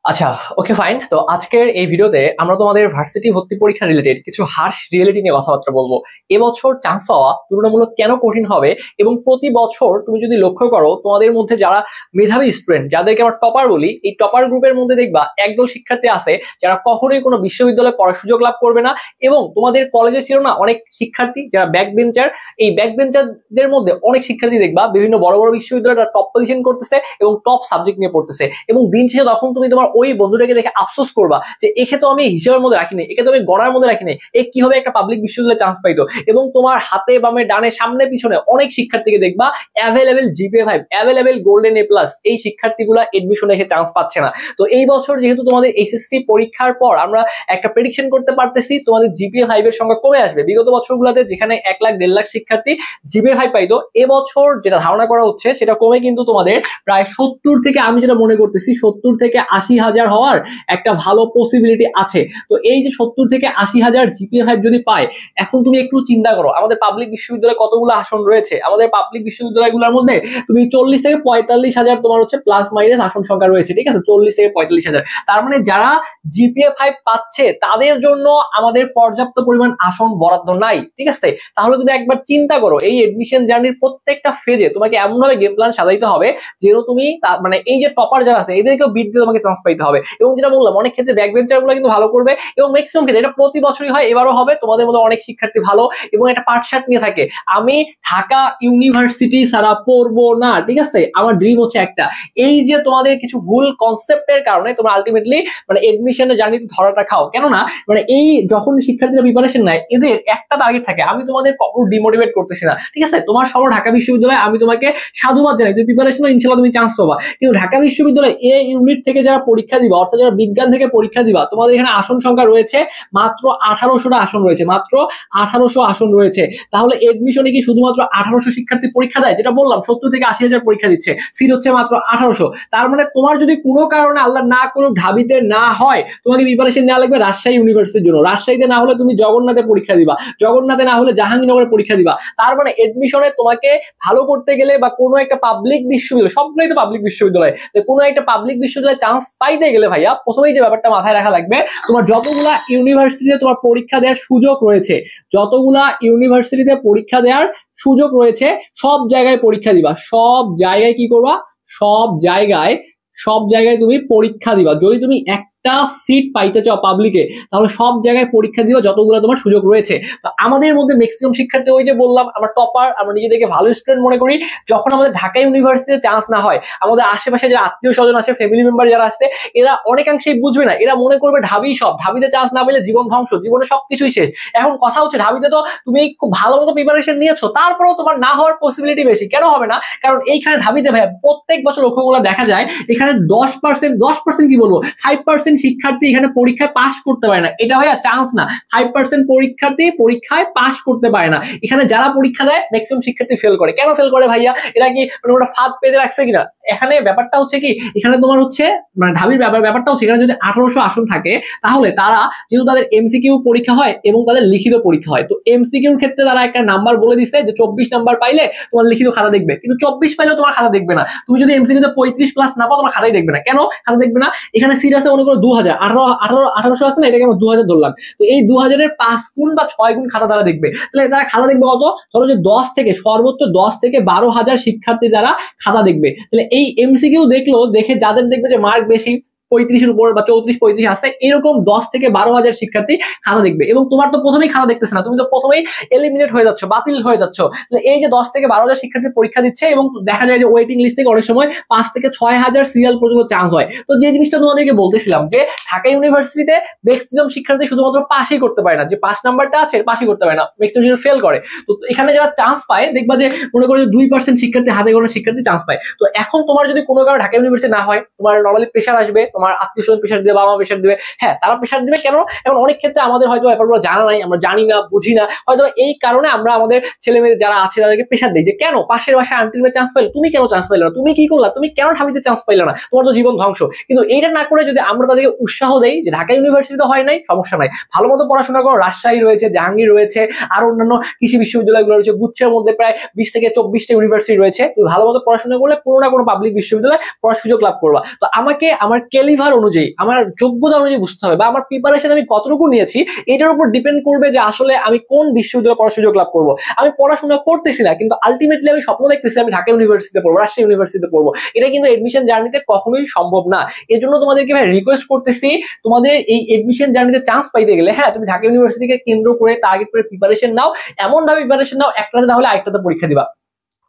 আচ্ছা, okay fine. তো আজকের এই ভিডিওতে আমরা তোমাদের ভার্সিটি ভর্তি পরীক্ষা রিলেটেড কিছু হার্শ রিয়েলিটি নিয়ে কথাবার্তা বলবো। এবছর চান্স পাওয়া তুলনামূলক কেন কঠিন হবে, এবং প্রতি বছর তুমি যদি লক্ষ্য করো তোমাদের মধ্যে যারা মেধাবী স্টুডেন্ট, যাদেরকে আমরা টপার বলি, এই টপার গ্রুপের মধ্যে দেখবা একদল শিক্ষার্থী আছে যারা কখনোই কোনো বিশ্ববিদ্যালয়ে পড়ার সুযোগ লাভ করবে না। এবং তোমাদের কলেজে ছিল না অনেক শিক্ষার্থী যারা ব্যাক বেঞ্চার, এই ব্যাক বেঞ্চারদের মধ্যে অনেক শিক্ষার্থী দেখবা বিভিন্ন বড় বড় বিশ্ববিদ্যালয়ে টপ পজিশন করতেছে এবং টপ সাবজেক্ট নিয়ে পড়তেছে, এবং দিন শেষে তখন তুমি তোমার ওই বন্ধুটাকে দেখে আফসোস করবা যে একে তো আমি হিসাবের মধ্যে রাখিনি, একে তো আমি গণার মধ্যে রাখিনি, এ কিভাবে একটা পাবলিক বিশ্ববিদ্যালয়ে চান্স পাইতো। এবং তোমার হাতে বামে ডানে সামনে পিছনে অনেক শিক্ষার্থীকে দেখবা available GPA 5, available golden A+, এই শিক্ষার্থীগুলা এডমিশনে এসে চান্স পাচ্ছে না। তো এই বছর যেহেতু তোমাদের এইচএসসি পরীক্ষার পর আমরা একটা প্রেডিকশন করতে পারতেছি তোমাদের জিপিএ 5 এর সংখ্যা কমে আসবে। বিগত বছরগুলোতে যেখানে 1 লাখ 1.5 লাখ শিক্ষার্থী জিপিএ 5 পাইতো, এবছর যেটা ধারণা করা হচ্ছে সেটা কমে কিন্তু তোমাদের প্রায় 70 থেকে, আমি যেটা মনে করতেছি 70 থেকে 80,000 হওয়ার একটা ভালো পসিবিলিটি আছে। তো এই যে 70 থেকে 80,000 জিপিএ 5 যদি পায়, এখন তুমি একটু চিন্তা করো আমাদের পাবলিক বিশ্ববিদ্যালয়ে কতগুলো আসন রয়েছে। আমাদের পাবলিক বিশ্ববিদ্যালয়গুলোর মধ্যে তুমি 40 থেকে 45,000 তোমার হচ্ছে প্লাস মাইনাস আসন সংখ্যা রয়েছে, ঠিক আছে, 40 থেকে 45,000। তার মানে যারা জিপিএ 5 পাচ্ছে তাদের জন্য আমাদের পর্যাপ্ত পরিমাণ আসন বরাদ্দ নাই, ঠিক আছে। তাহলে তুমি একবার চিন্তা করো এই এডমিশন জার্নির প্রত্যেকটা ফেজে তোমাকে এমন ভাবে গেম প্ল্যান সাজাইতে হবে যেন তুমি মানে এই যে টপার যারা আছে এদেরকেও বিট দিয়ে তোমাকে চান্স পাইতে হবে। এবং যেটা বললাম, অনেক ক্ষেত্রে ব্যাক বেঞ্চার গুলো কিন্তু ভালো করবে, এবং ম্যাক্সিমাম ক্ষেত্রে এটা প্রতি বছরই হয়, এবারও হবে। তোমাদের মধ্যে অনেক শিক্ষার্থী ভালো এবং একটা পাঠশাট নিয়ে থাকে, আমি ঢাকা ইউনিভার্সিটি ছাড়া পড়বো না, ঠিক আছে, আমার ড্রিম হচ্ছে একটা। এই যে তোমাদের কিছু ভুল কনসেপ্টের কারণে তোমরা আলটিমেটলি মানে এডমিশনের জার্নিতে ধরাটা খাও। কেননা মানে এই যখন শিক্ষার্থীরা প্রিপারেশন নেয় এদের একটা টার্গেট থাকে, আমি তোমাদের কখনো ডিমোটিভেট করতেছি না, ঠিক আছে, তোমার সবার ঢাকা বিশ্ববিদ্যালয়ে আমি তোমাকে সাধুবাদ জানাই, তুমি প্রিপারেশন ইনশাআল্লাহ তুমি চান্স পাবা। কিন্তু ঢাকা বিশ্ববিদ্যালয়ে এ ইউনিট থেকে যারা পরীক্ষা দিবা, অর্থাৎ যারা বিজ্ঞান থেকে পরীক্ষা দিবা, তোমাদের এখানে আসন সংখ্যা রয়েছে মাত্র 1800টা আসন রয়েছে, মাত্র 1800 আসন রয়েছে। তাহলে এডমিশনে কি শুধুমাত্র 1800 শিক্ষার্থী পরীক্ষা দেয়? যেটা বললাম 70 থেকে 80,000 পরীক্ষা দিচ্ছে, সিট হচ্ছে মাত্র 1800। তার মানে তোমার যদি কোনো কারণে আল্লাহ না করুক ঢাবিতে না হয়, তোমাকে প্রিপারেশন নেওয়া লাগবে রাজশাহী ইউনিভার্সিটির জন্য। রাজশাহীতে না হলে তুমি জগন্নাথে পরীক্ষা দিবা, জগন্নাথে না হলে জাহাঙ্গীরনগরে পরীক্ষা দিবা। তার মানে এডমিশনে তোমাকে ভালো করতে গেলে বা কোনো একটা পাবলিক বিশ্ববিদ্যালয়, সবগুলোই তো পাবলিক বিশ্ববিদ্যালয়, কোনো একটা পাবলিক বিশ্ববিদ্যালয়ে চান্স পাইতে গেলে ভাইয়া প্রথমেই যে ব্যাপারটা মাথায় রাখা লাগবে, তোমার যতগুলা ইউনিভার্সিটিতে তোমার পরীক্ষা দেওয়ার সুযোগ রয়েছে, যতগুলা ইউনিভার্সিটিতে পরীক্ষা দেওয়ার সুযোগ রয়েছে সব জায়গায় পরীক্ষা দিবা। সব জায়গায় কি করবা? সব জায়গায় তুমি পরীক্ষা দিবা। যদি তুমি একটা সিট পাইতে চাও পাবলিকে, তাহলে সব জায়গায় পরীক্ষা দিবা যতগুলো তোমার সুযোগ রয়েছে। তো আমাদের মধ্যে ম্যাক্সিমাম শিক্ষার্থী, ওই যে বললাম আমরা টপার, আমরা নিজেদেরকে ভালো স্টুডেন্ট মনে করি, যখন আমাদের ঢাকা ইউনিভার্সিটিতে চান্স না হয়, আমাদের আশেপাশে যারা আত্মীয় স্বজন আছে, ফ্যামিলি মেম্বার যারা আছে, এরা অনেকাংশেই বুঝবে না, এরা মনে করবে ঢাবি সব, ঢাবিতে চান্স না পেলে জীবন ধ্বংস, জীবনে সবকিছুই শেষ। এখন কথা হচ্ছে ঢাবিতে তো তুমি খুব ভালো মতো প্রিপারেশন নিয়েছো, তারপরেও তোমার না হওয়ার পসিবিলিটি বেশি। কেন হবে না? কারণ এইখানে ঢাবিতে ভাই প্রত্যেক বছর লক্ষ্যগুলো দেখা যায় এখানে 10% কি বলবো 5% শিক্ষার্থী এখানে পরীক্ষায় পাশ করতে পারে না। এটা ভাইয়া চান্স না, 5% পরীক্ষার্থী পরীক্ষায় পাশ করতে পারে না। এখানে যারা পরীক্ষা দেয় ম্যাক্সিমাম শিক্ষার্থী ফেল করে। কেন ফেল করে ভাইয়া? এরা কি মানে ওটা ফাঁদ পেতে রাখছে কিনা? এখানে ব্যাপারটা হচ্ছে কি, এখানে তোমার হচ্ছে মানে ঢাবির ব্যাপারটা হচ্ছে এখানে যদি 1800 আসন থাকে, তাহলে তারা যেহেতু তাদের এমসিকিউ পরীক্ষা হয় এবং তাদের লিখিত পরীক্ষা হয়, তো এমসিকিউর ক্ষেত্রে তারা একটা নাম্বার বলে দিচ্ছে যে 24 নাম্বার পাইলে তোমার লিখিত খাতা দেখবে, কিন্তু 24 পাইলেও তোমার খাতা দেখবে না। তুমি যদি এমসিকিউতে 35+ না পাও, তোমার খাতাই দেখবে না। কেন খাতা দেখবে না? এখানে সিট আছে মনে করো 2000, 1800 আছে না, এটাকে আমরা 2000 ধরলাম। তো এই 2000-এর 5 গুণ বা 6 গুণ খাতা তারা দেখবে। তাহলে তারা খাতা দেখবে কত? ধরো যে 10 থেকে সর্বোচ্চ 10 থেকে 12,000 শিক্ষার্থী যারা খাতা দেখবে, তাহলে এই এমসিকিউ দেখলো, দেখে যাদের দেখবে যে মার্ক বেশি 35-এর উপর বা 34-35 আছে, এরকম 10 থেকে 12,000 শিক্ষার্থী খাতা দেখবে। এবং তোমার তো প্রথমেই খাতা দেখতেছে না, তুমি তো প্রথমেই এলিমিনেট হয়ে যাচ্ছ, বাতিল হয়ে যাচ্ছ। তাহলে এই যে 10 থেকে 12,000 শিক্ষার্থী পরীক্ষা দিচ্ছে এবং দেখা যায় যে ওয়েটিং লিস্ট থেকে অনেক সময় 5 থেকে 6,000 সিরিয়াল পর্যন্ত চান্স হয়। তো যে জিনিসটা তোমাদেরকে বলতেছিলাম যে ঢাকা ইউনিভার্সিটিতে ম্যাক্সিমাম শিক্ষার্থী শুধুমাত্র পাশই করতে পারে না, যে পাস নাম্বারটা আছে পাশই করতে পারে না, ম্যাক্সিমাম ফেল করে। তো এখানে যারা চান্স পায় দেখবা যে মনে করো যে 2% শিক্ষার্থী, হাতে গোনা শিক্ষার্থী চান্স পায়। তো এখন তোমার যদি কোনো কারণে ঢাকা ইউনিভার্সিটি না হয়, তোমার নর্মালি প্রেশার আসবে, তোমার আত্মীয় স্বজন প্রেশার দিবে, বাবা মা প্রেশার দিবে। হ্যাঁ, তারা প্রেশার দিবে কেন? এখন অনেক ক্ষেত্রে আমাদের হয়তো ব্যাপারগুলো জানা নাই, আমরা জানি না, বুঝি না, হয়তো এই কারণে আমরা আমাদের ছেলে মেয়ে যারা আছে তাদেরকে প্রেশার দিই যে কেন পাশের বাসায় আন্টির মেয়ে চান্স পাইলো, তুমি কেন চান্স পাইলে না, তুমি কি করলা, তুমি কেন ঢাবিতে চান্স পাইলে না, তোমার তো জীবন ধ্বংস। কিন্তু এইটা না করে যদি আমরা তাদেরকে উৎসাহ দেই যে ঢাকা ইউনিভার্সিটিতে হয় নাই, সমস্যা নাই, ভালো মতো পড়াশোনা করো, রাজশাহী রয়েছে, জাহাঙ্গীর রয়েছে, আর অন্যান্য কৃষি বিশ্ববিদ্যালয়গুলো রয়েছে, গুচ্ছের মধ্যে প্রায় 20 থেকে 24টা ইউনিভার্সিটি রয়েছে, তুমি ভালো মতো পড়াশোনা করলে কোনো না কোনো পাবলিক বিশ্ববিদ্যালয়ে পড়ার সুযোগ লাভ করবা। তো আমাকে আমার কে ডেলিভার অনুযায়ী, আমার যোগ্যতা অনুযায়ী বুঝতে হবে, বা আমার প্রিপারেশন আমি কতটুকু নিয়েছি এটার উপর ডিপেন্ড করবে যে আসলে আমি কোন বিশ্ববিদ্যালয়ে পড়ার সুযোগ লাভ করবো। আমি পড়াশোনা করতেছি না, কিন্তু আলটিমেটলি আমি স্বপ্ন দেখতেছি আমি ঢাকা ইউনিভার্সিটিতে পড়বো, রাজশাহী ইউনিভার্সিটিতে পড়বো। এটা কিন্তু এডমিশন জার্নিতে কখনোই সম্ভব না। এই জন্য তোমাদেরকে ভাই রিকোয়েস্ট করতেছি, তোমাদের এই এডমিশন জার্নিতে চান্স পাইতে গেলে হ্যাঁ তুমি ঢাকা ইউনিভার্সিটিকে কেন্দ্র করে টার্গেট করে প্রিপারেশন নাও, এমন ভাবে প্রিপারেশন নাও একটাতে না হলে আরেকটাতে পরীক্ষা দিবা,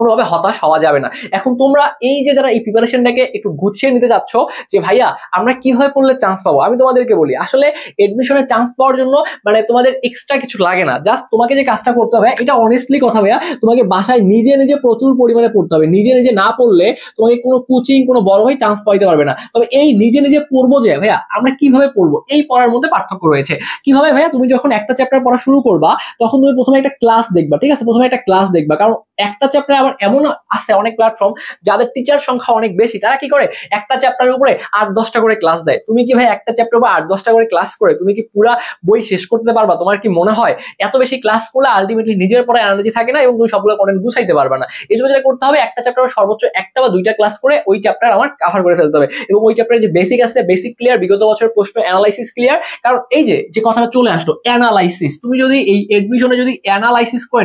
কোনোভাবে হতাশ হওয়া যাবে না। এখন তোমরা এই যে যারা এই প্রিপারেশনটাকে একটু গুছিয়ে নিতে চাচ্ছ যে ভাইয়া আমরা কিভাবে পড়লে চান্স পাবো, আমি তোমাদেরকে বলি আসলে এডমিশনে চান্স পাওয়ার জন্য মানে তোমাদের এক্সট্রা কিছু লাগে না। জাস্ট তোমাকে যে কাজটা করতে হবে, এটা অনেস্টলি কথা ভাইয়া, তোমাকে বাসায় নিজে নিজে প্রচুর পরিমাণে পড়তে হবে। নিজে নিজে না পড়লে তোমাকে কোনো কোচিং কোনো বড় ভাই চান্স পাইতে পারবে না। তবে এই নিজে নিজে পড়বো যে ভাইয়া আমরা কিভাবে পড়বো, এই পড়ার মধ্যে পার্থক্য রয়েছে। কিভাবে ভাইয়া, তুমি যখন একটা চ্যাপ্টার পড়া শুরু করবা তখন তুমি প্রথমে একটা ক্লাস দেখবা, ঠিক আছে, প্রথমে একটা ক্লাস দেখবা, কারণ একটা চ্যাপ্টার আবার এমন আছে অনেক প্ল্যাটফর্ম যাদের টিচার সংখ্যা অনেক বেশি, তারা কি করে একটা চ্যাপ্টারের উপরে 8-10টা করে ক্লাস দেয়। তুমি কি ভাই একটা চ্যাপ্টার বা 8-10টা করে ক্লাস করে তুমি কি পুরো বই শেষ করতে পারবা? তোমার কি মনে হয়? এত বেশি ক্লাস করলে আলটিমেটলি নিজের পরে এনার্জি থাকে না এবং তুমি সবগুলো কন্টেন্ট গুছাইতে পারবে না। এই জন্য যেটা করতে হবে, একটা চ্যাপ্টার সর্বোচ্চ একটা বা দুইটা ক্লাস করে ওই চ্যাপ্টার আমার কভার করে ফেলতে হবে, এবং ওই চ্যাপ্টারে যে বেসিক আছে বেসিক ক্লিয়ার, বিগত বছরের প্রশ্ন অ্যানালাইসিস ক্লিয়ার। কারণ এই যে কথাটা চলে আসলো অ্যানালাইসিস, তুমি যদি এই এডমিশনে যদি অ্যানালাইসিস করে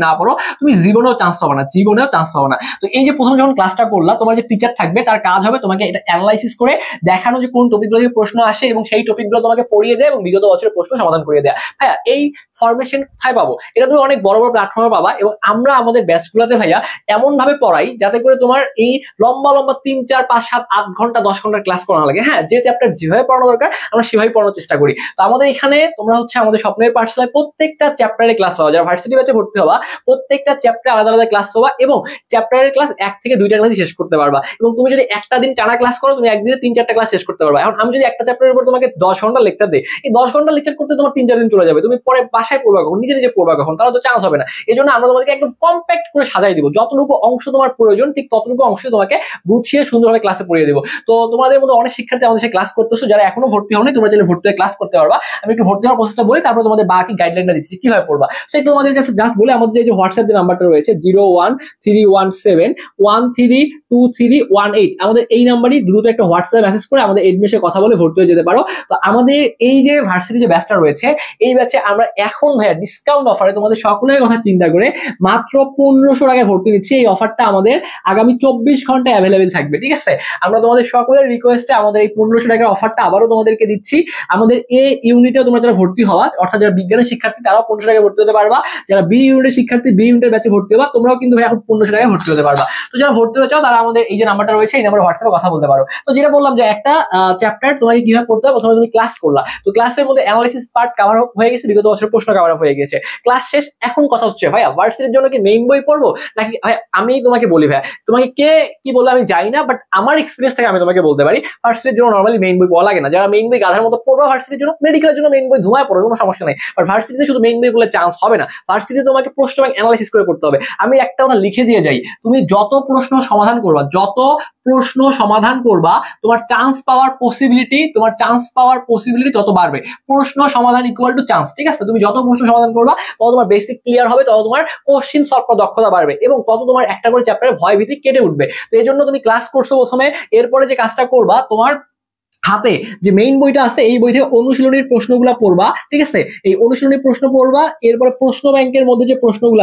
না পড়ো তুমি জীবনেও চান্স পাবে না, জীবনেও চান্স পাবে না। তো এই যে প্রথম যখন ক্লাসটা করলা, তোমার যে টিচার থাকবে তার কাজ হবে তোমাকে এটা অ্যানালাইসিস করে দেখানো যে কোন টপিকগুলো থেকে প্রশ্ন আসে এবং সেই টপিকগুলো তোমাকে পড়িয়ে দেয় এবং বিগত বছরের প্রশ্ন সমাধান করিয়ে দেয়। হ্যাঁ, এই ফরমেশন কোথায় পাবো? এটা তুমি অনেক বড় বড় প্ল্যাটফর্মে পাবা, এবং আমরা আমাদের ব্যাচগুলোতে ভাইয়া এমন ভাবে পড়াই যাতে করে তোমার এই লম্বা লম্বা 3-4-5-7-8 ঘন্টা 10 ঘন্টার ক্লাস করানো লাগে। হ্যাঁ, যে চ্যাপ্টার যেভাবে পড়ানো দরকার আমরা সেভাবে পড়ানোর চেষ্টা করি। তো আমাদের এখানে তোমরা হচ্ছে আমাদের স্বপ্নের পাঠশালায় প্রত্যেকটা চ্যাপ্টারে ক্লাস পাওয়া, যারা ভার্সিটি ব্যাচে ভর্তি হবা প্রত্যেকটা চ্যাপ্টারে আলাদা আলাদা ক্লাস পাবা, এবং চ্যাপ্টারের ক্লাস 1 থেকে 2টা ক্লাসই শেষ করতে পারবা। এবং তুমি যদি একটা দিন টানা ক্লাস করো তুমি একদিনে 3-4টা ক্লাস শেষ করতে পারবা। এখন আমি যদি একটা চ্যাপ্টারের উপর তোমাকে 10 ঘন্টা লেকচার দিই, এই 10 ঘন্টা লেকচার করতে তোমার 3-4 দিন চলে যাবে। তুমি পরে বাসায় পড়বা কখন, নিজে নিজে পড়বা কখন, তাহলে তো চান্স হবে না। এই জন্য আমরা তোমাদেরকে একদম কম্প্যাক্ট করে সাজাই দিব, যতটুকু অংশ তোমার প্রয়োজন ঠিক ততটুকু অংশ তোমাকে গুছিয়ে সুন্দরভাবে ক্লাসে পড়িয়ে দিব। তো তোমাদের মধ্যে অনেক শিক্ষার্থী আমাদের সাথে ক্লাস করতেছো, যারা এখনো ভর্তি হওনি তোমরা চাইলে ভর্তি হয়ে ক্লাস করতে পারবা। আমি একটু ভর্তি হওয়ার প্রসেসটা বলি, তারপর তোমাদের বাকি গাইডলাইনটা দিচ্ছি কিভাবে পড়বা। সেটা তোমাদের কাছে জাস্ট বলে, আমাদের যে হোয়াটসঅ্যাপ নাম্বারটা রয়েছে 01317132318, আমাদের এই নাম্বারই দ্রুত একটা হোয়াটসঅ্যাপ মেসেজ করে আমাদের এডমিশনের কথা বলে ভর্তি হয়ে যেতে পারো। তো আমাদের এই যে ভার্সিটি যে ব্যাচটা রয়েছে এই ব্যাচে আমরা এখন ভাইয়া ডিসকাউন্ট অফারে তোমাদের সকলের কথা চিন্তা করে মাত্র 1500 টাকায় ভর্তি নিচ্ছি। এই অফারটা আমাদের আগামী 24 ঘন্টা অ্যাভেলেবেল থাকবে, ঠিক আছে। আমরা তোমাদের সকলের রিকোয়েস্টে আমাদের এই 1500 টাকার অফারটা আবারও তোমাদেরকে দিচ্ছি। আমাদের এ ইউনিটেও তোমরা যারা ভর্তি হওয়া, অর্থাৎ যারা বিজ্ঞানের শিক্ষার্থী তারাও 1500 টাকায় ভর্তি হতে পারবা, যারা বি ইউনিটের শিক্ষার্থী বি ইউনিটের ব্যাচে ভর্তি হবা তোমরাও কিন্তু ভাই এখন 1500 টাকায় ভর্তি হতে পারবা। তো যারা ভর্তি হতে চাও তারা আমাদের এই যে নাম্বারটা রয়েছে এই নাম্বারে হোয়াটসঅ্যাপে কথা বলতে পারো। তো যেটা বললাম যে একটা চ্যাপ্টার তোমাকে কিভাবে পড়তে হবে, প্রথমে তুমি ক্লাস করলা, তো ক্লাসের মধ্যে অ্যানালাইসিস পার্ট কভার হয়ে গেছে, বিগত বছরের প্রশ্ন কভার হয়ে গেছে, ক্লাস শেষ। এখন কথা হচ্ছে ভাইয়া ভার্সিটির জন্য কি মেইন বই পড়বো নাকি? ভাই আমি তোমাকে বলি ভাইয়া, তোমাকে কে কি বললো আমি জানি না, বাট আমার এক্সপিরিয়েন্স থেকে আমি তোমাকে বলতে পারি ভার্সিটির জন্য নরমালি মেইন বই পড়া লাগে না। যারা মেইন বই গাধার মতো পড়বা ভার্সিটির জন্য, মেডিকেলের জন্য মেইন বই ধুমায় পড়ো, কোনো সমস্যা নেই, বাট ভার্সিটিতে শুধু মেইন বই বলে চান্স হবে না। ভার্সিটিতে তোমাকে প্রশ্ন ব্যাংক অ্যানালাইসিস করে পড়তে হবে। আমি একটা কথা লিখে দিয়ে যাই, তুমি যত প্রশ্ন সমাধান করবা তোমার চান্স পাওয়ার পসিবিলিটি তত বাড়বে। প্রশ্ন সমাধান ইকুয়াল টু চান্স, ঠিক আছে। তুমি যত প্রশ্ন সমাধান করবা তত তোমার বেসিক ক্লিয়ার হবে, তত তোমার কোশ্চিন সলভ করার দক্ষতা বাড়বে, এবং তত তোমার একটা করে চ্যাপ্টারে ভয় ভীতি কেটে উঠবে। তো এই জন্য তুমি ক্লাস করছো প্রথমে, এরপরে যে কাজটা করবা তোমার হাতে যে মেইন বইটা আছে এই বই থেকে অনুশীলনীর প্রশ্নগুলো পড়বা, ঠিক আছে। এই অনুশীলনী প্রশ্ন পড়বা, এরপরে প্রশ্ন ব্যাংকের মধ্যে যে প্রশ্নগুলো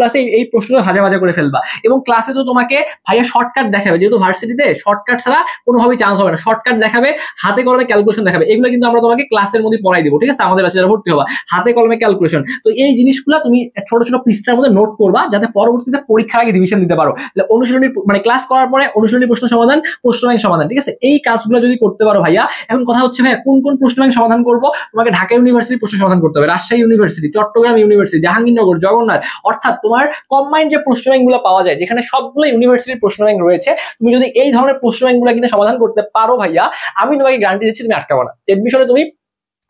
আছে এই প্রশ্নগুলো ভাজা ভাজা করে ফেলবা। এবং ক্লাসে তো তোমাকে ভাইয়া শর্টকাট দেখাবে, যেহেতু ভার্সিটিতে শর্টকাট ছাড়া কোনোভাবেই চান্স হবে না। শর্টকাট দেখাবে, হাতে কলমে ক্যালকুলেশন দেখাবে, এগুলো কিন্তু আমরা তোমাকে ক্লাসের মধ্যে পড়াই দিব, ঠিক আছে। আমাদের বাচ্চারা ভর্তি হবা, হাতে কলমে ক্যালকুলেশন। তো এই জিনিসগুলো তুমি ছোট ছোট পৃষ্ঠার মধ্যে নোট করবা, যাতে পরবর্তীতে পরীক্ষার আগে রিভিশন দিতে পারো। অনুশীলনী মানে ক্লাস করার পরে অনুশীলনী প্রশ্ন সমাধান, প্রশ্ন ব্যাংক সমাধান, ঠিক আছে। এই কাজগুলো যদি করতে পারো ভাইয়া, এখন কথা হচ্ছে ভাইয়া কোন কোন প্রশ্ন ব্যাংক সমাধান করবো। তোমাকে ঢাকা ইউনিভার্সিটি প্রশ্ন সমাধান করতে হবে, রাজশাহী ইউনিভার্সিটি, চট্টগ্রাম ইউনিভার্সিটি, জাহাঙ্গীরনগর, জগন্নাথ, অর্থাৎ তোমার কম্বাইন্ড যে প্রশ্ন ব্যাংক গুলো পাওয়া যায় যেখানে সবগুলো ইউনিভার্সিটির প্রশ্ন ব্যাংক রয়েছে, তুমি যদি এই ধরনের প্রশ্ন ব্যাংক গুলো কিনে সমাধান করতে পারো ভাইয়া, আমি তোমাকে গ্যারান্টি দিচ্ছি তুমি আটকাবো না। এডমিশনে তুমি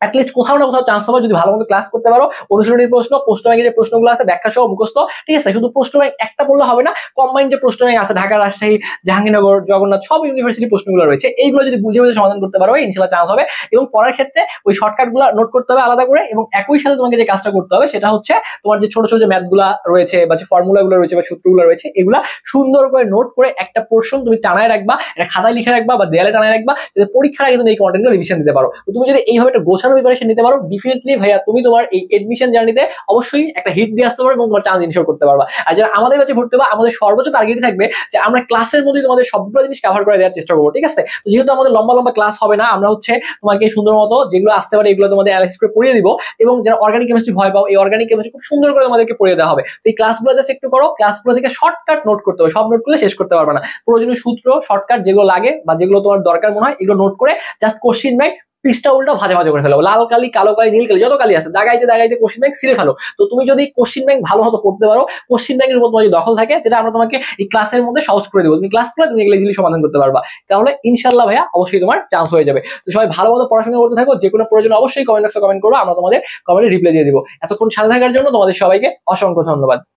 অ্যাটলিস্ট কোথাও না কোথাও চান্স পাবে যদি ভালো মতো ক্লাস করতে পারো। অনুশীলনীর প্রশ্ন, প্রশ্ন ব্যাংকের যে প্রশ্নগুলো আছে ব্যাখ্যা সহ মুখস্থ, ঠিক আছে? শুধু প্রশ্ন ব্যাংক একটা পড়লে হবে না, কম্বাইন্ড যে প্রশ্ন ব্যাংক আছে ঢাকা, রাজশাহী, জাহাঙ্গীরনগর, জগন্নাথ সব ইউনিভার্সিটি প্রশ্নগুলো রয়েছে, এইগুলো যদি বুঝে বুঝে সমাধান করতে পারো ইনশাল্লাহ চান্স হবে। এবং পড়ার ক্ষেত্রে ওই শর্টকাট গুলো নোট করতে হবে আলাদা করে, এবং একই সাথে তোমাকে যে কাজটা করতে হবে সেটা হচ্ছে তোমার যে ছোট ছোট যে ম্যাথ গুলা রয়েছে বা যে ফর্মুলা গুলো রয়েছে বা সূত্রগুলো রয়েছে এগুলা সুন্দর করে নোট করে একটা পোর্শন তুমি টানায় রাখবা, এটা খাতায় লিখে রাখবা বা দেয়ালে টানায় রাখবা, যাতে পরীক্ষার আগে তুমি এই কন্টেন্টগুলো রিভিশন দিতে পারো। তো তুমি যদি এইভাবে একটা গোছানো প্রিপারেশন নিতে পারো, ডেফিনেটলি ভাইয়া তুমি তোমার এই এডমিশন জার্নিতে অবশ্যই একটা হিট দিয়ে আসতে পারো এবং তোমার চান্স ইনশোর করতে পারবা। আর যারা আমাদের কাছে ভর্তি হবে, আমাদের সর্বোচ্চ টার্গেট থাকবে যে আমরা ক্লাসের মধ্যে তোমাদের সবগুলো জিনিস কভার করে দেওয়ার চেষ্টা করবো, ঠিক আছে? তো যেহেতু আমাদের লম্বা লম্বা ক্লাস হবে না, আমরা হচ্ছে তোমাকে সুন্দর মতো যেগুলো আসতে পারে এগুলো তোমাদের অ্যানালাইসিস করে পড়িয়ে দিব। এবং যারা অর্গানিক কেমিস্ট্রি ভয় পাও, এই অর্গানিক কেমিস্ট্রি খুব সুন্দর করে তোমাদেরকে পড়িয়ে দেওয়া হবে। তো এই ক্লাসগুলো জাস্ট একটু করো, ক্লাসগুলো থেকে শর্টকাট নোট করতে হবে, সব নোট করলে শেষ করতে পারবে না। প্রয়োজনীয় সূত্র শর্টকাট যেগুলো লাগে বা যেগুলো তোমার দরকার মনে হয় এগুলো নোট করে জাস্ট কোশ্চিন ব্যাংক পৃষ্ঠা উল্টা ভাজা ভাজা করে ফেলো, লাল কালি, কালো কালি, নীল কালি, যত কালি আছে দাগাইতে দাগাইতে কোশ্চিন ব্যাংক ছিঁড়ে ফেলো। তো তুমি যদি কোশ্চিন ব্যাংক ভালো মতো পড়তে পারো, কোশ্চিন ব্যাংকের উপর তোমার যদি দখল থাকে, যেটা আমরা তোমাকে এই ক্লাসের মধ্যে সহজ করে দেবো, তুমি ক্লাস করে তুমি এগুলো ইজিলি সমাধান করতে পারবা, তাহলে ইনশাল্লাহ ভাইয়া অবশ্যই তোমার চান্স হয়ে যাবে। তো সবাই ভালো মতো পড়াশোনা করতে থাকো, যে কোনো প্রয়োজন অবশ্যই কমেন্ট বক্সে কমেন্ট করো, আমরা তোমাদের কমেন্টে রিপ্লাই দিয়ে দিব। এতক্ষণ সাথে থাকার জন্য তোমাদের সবাইকে অসংখ্য ধন্যবাদ।